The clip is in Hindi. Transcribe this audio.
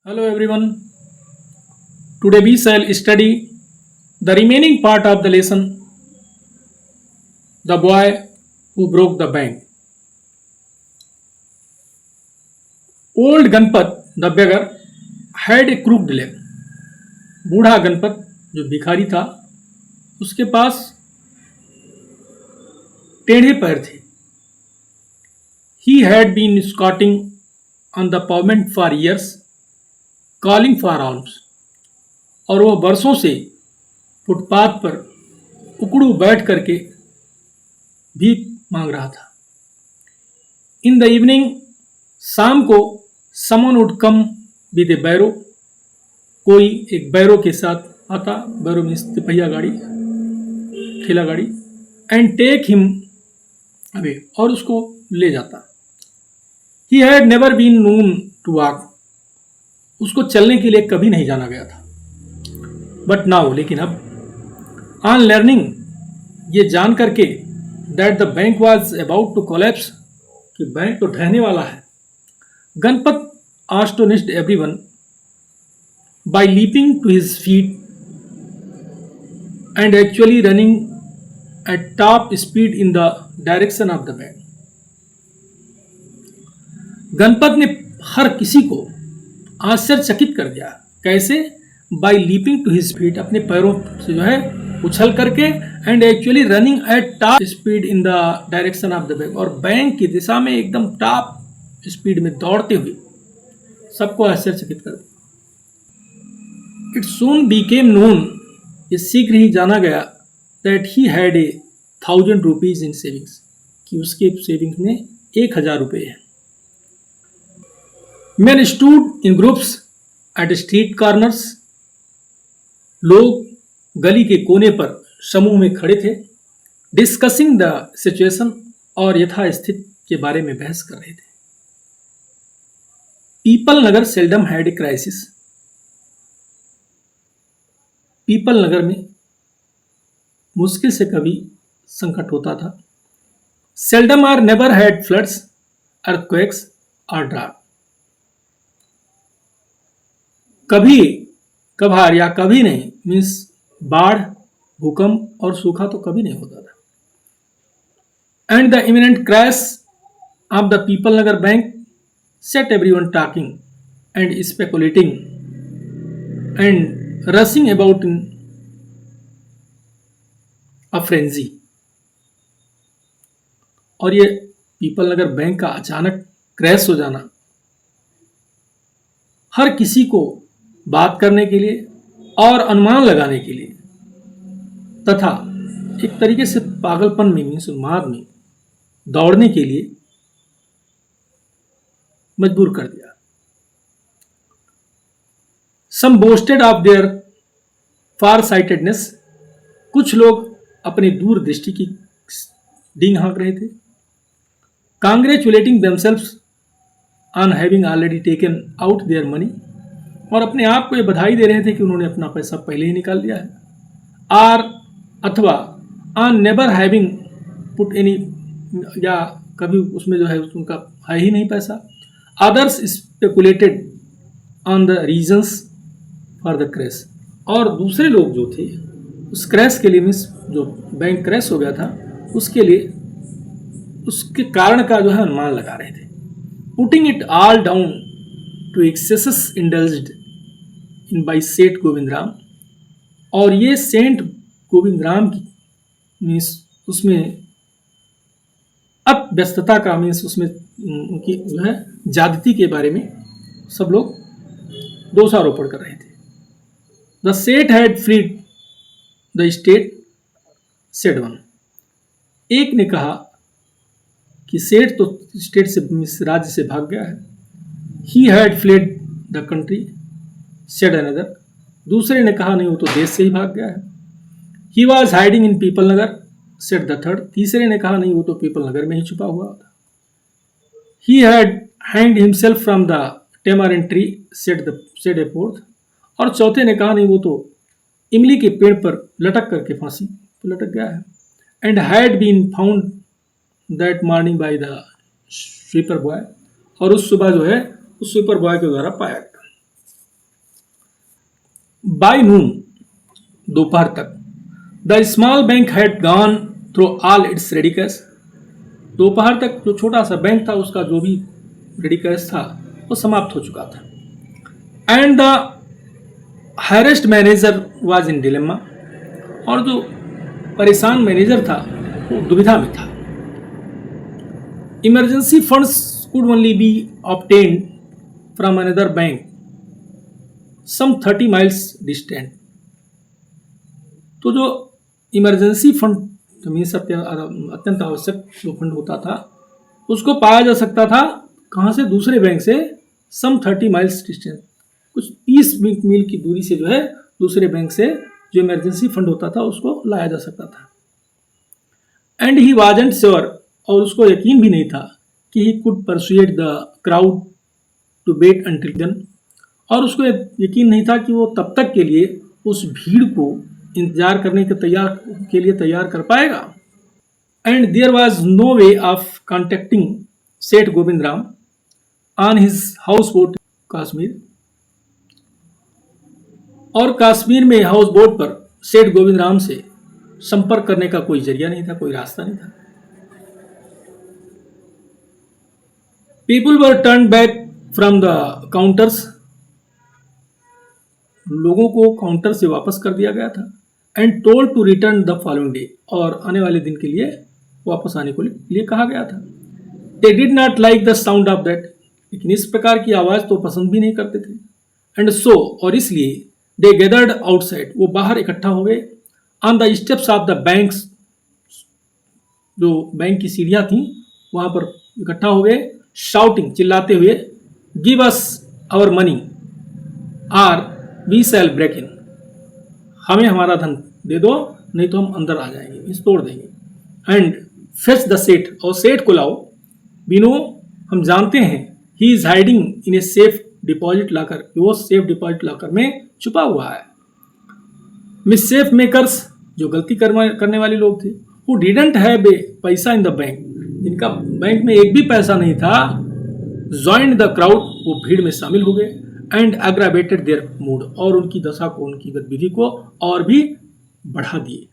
Hello everyone. Today we shall study the remaining part of the lesson, The Boy Who Broke the Bank. Old Ganpat, the beggar, had a crooked leg. बूढ़ा गणपत जो भिखारी था उसके पास टेढ़े पैर थे. He had been squatting on the pavement for years, calling for alms. और वह बरसों से फुटपाथ पर उकड़ू बैठ करके भीख मांग रहा था. इन द इवनिंग, शाम को, समन वुड कम विद ए बैरो. कोई एक बैरो के साथ आता. बैरो मीन्स तिपहिया गाड़ी, ठेला गाड़ी. एंड टेक हिम अवे, और उसको ले जाता. He had never been known to walk. उसको चलने के लिए कभी नहीं जाना गया था. बट नाउ, लेकिन अब, ऑन लर्निंग, ये जान करके, that the bank was about to collapse, कि बैंक तो ढहने वाला है, Ganpat astonished everyone by leaping to his feet and actually running at top speed in the direction of the bank. Ganpat ने हर किसी को आश्चर्यचकित कर दिया. कैसे? by leaping to his feet, अपने पैरों से जो है उछल करके, and actually running at top speed in the direction of the bank, और बैंक की दिशा में एकदम टॉप स्पीड में दौड़ते हुए सबको आश्चर्यचकित कर दिया. इट soon became known, ये शीघ्र ही जाना गया, that he had 1,000 rupees in savings, कि उसके सेविंग्स में 1,000 रुपये हैं. Men stood in groups at street corners, लोग गली के कोने पर समूह में खड़े थे. डिस्कसिंग द सिचुएशन, और यथास्थिति के बारे में बहस कर रहे थे. Pipal Nagar seldom had a crisis. Pipal Nagar में मुश्किल से कभी संकट होता था. Seldom or never had floods, earthquakes और ड्राफ्ट. कभी कभार या कभी नहीं, मीन्स बाढ़, भूकंप और सूखा तो कभी नहीं होता था. And the imminent crash of the people Nagar bank set everyone talking and speculating and rushing about in a frenzy. और ये पीपल नगर बैंक का अचानक क्रैश हो जाना हर किसी को बात करने के लिए और अनुमान लगाने के लिए तथा एक तरीके से पागलपन में, मीन्स उन्माद में दौड़ने के लिए मजबूर कर दिया. Some boasted of their far-sightedness, कुछ लोग अपनी दूरदृष्टि की डींग हाँक रहे थे. Congratulating themselves on having already taken out their money, और अपने आप को ये बधाई दे रहे थे कि उन्होंने अपना पैसा पहले ही निकाल लिया है. और अथवा on never having put any, या कभी उसमें जो है उनका है ही नहीं पैसा. Others speculated on the reasons for the crash, और दूसरे लोग जो थे उस क्रैश के लिए, मीन्स जो बैंक क्रैश हो गया था उसके लिए, उसके कारण का जो है अनुमान लगा रहे थे. Putting it all down to excesses indulged in by Seth Govind Ram. और ये सेंट गोविंद राम की, मीन्स उसमें अव्यस्तता का, मीन्स उसमें उनकी जो है ज्यादती के बारे में सब लोग दोषारोपण कर रहे थे. The Seth had freed the state, said one. एक ने कहा कि सेठ तो स्टेट से, राज्य से भाग गया है. He had fled the country, said another. दूसरे ने कहा नहीं, वो तो देश से ही भाग गया है. He was hiding in people nagar, said the third. तीसरे ने कहा नहीं, वो तो पीपल नगर में ही छुपा हुआ था. He had hanged himself from the tamarind tree, said a fourth. और चौथे ने कहा नहीं, वो तो इमली के पेड़ पर लटक करके फांसी तो लटक गया है. And had been found that morning by the sweeper boy, और उस सुबह जो है उस स्वीपर बॉय के द्वारा पाया गया. बाय नून, दोपहर तक, the small bank had gone through all it's ready cash. दोपहर तक जो छोटा सा बैंक था उसका जो भी रेडी कैश था वो समाप्त हो चुका था। And the harassed manager was in dilemma, और जो परेशान मैनेजर था वो दुविधा में था। Emergency funds could only be obtained from another bank some 30 miles distant. तो जो इमरजेंसी फंड मीन्स अत्यंत आवश्यक जो फंड होता था उसको पाया जा सकता था कहाँ से, दूसरे बैंक से सम 30 माइल्स डिस्टेंस, कुछ 30 मील की दूरी से जो है दूसरे बैंक से जो इमरजेंसी फंड होता था उसको लाया जा सकता था। एंड ही वाजंट श्योर, और उसको यकीन भी नहीं था कि he could persuade the crowd to wait until then, और उसको यकीन नहीं था कि वो तब तक के लिए उस भीड़ को इंतजार करने के लिए तैयार कर पाएगा। And there was no way of contacting Seth Govind Ram on his houseboat Kashmir, और कश्मीर में हाउस बोट पर सेठ गोविंद राम से संपर्क करने का कोई जरिया नहीं था, कोई रास्ता नहीं था। People were turn back from the counters, लोगों को काउंटर से वापस कर दिया गया था। And told to return the following day, और आने वाले दिन के लिए वापस आने के लिए कहा गया था। They did not like the sound of that, लेकिन इस प्रकार की आवाज़ तो पसंद भी नहीं करते थे। एंड सो, और इसलिए दे गैदर्ड आउटसाइड, वो बाहर इकट्ठा हो गए। On the steps of the banks, जो बैंक की सीढ़ियाँ थीं वहाँ पर इकट्ठा हो गए, शाउटिंग, चिल्लाते हुए, give us our money or we shall break in, हमें हमारा धन दे दो नहीं तो हम अंदर आ जाएंगे, इस तोड़ देंगे। एंड फेच द सेठ, और सेठ को लाओ। वी नो, हम जानते हैं, he is hiding in a safe deposit locker, वो सेफ डिपॉजिट लॉकर में छुपा हुआ है। मिससेफ मेकर्स, जो गलती करने वाले लोग थे, हु डिडंट हैव ए पैसा इन द बैंक, जिनका बैंक में एक भी पैसा नहीं था, जॉइंड द क्राउड, वो भीड़ में शामिल हो गए। एंड एग्रावेटेड देयर मूड, और उनकी दशा को, उनकी गतिविधि को और भी बढ़ा दिए।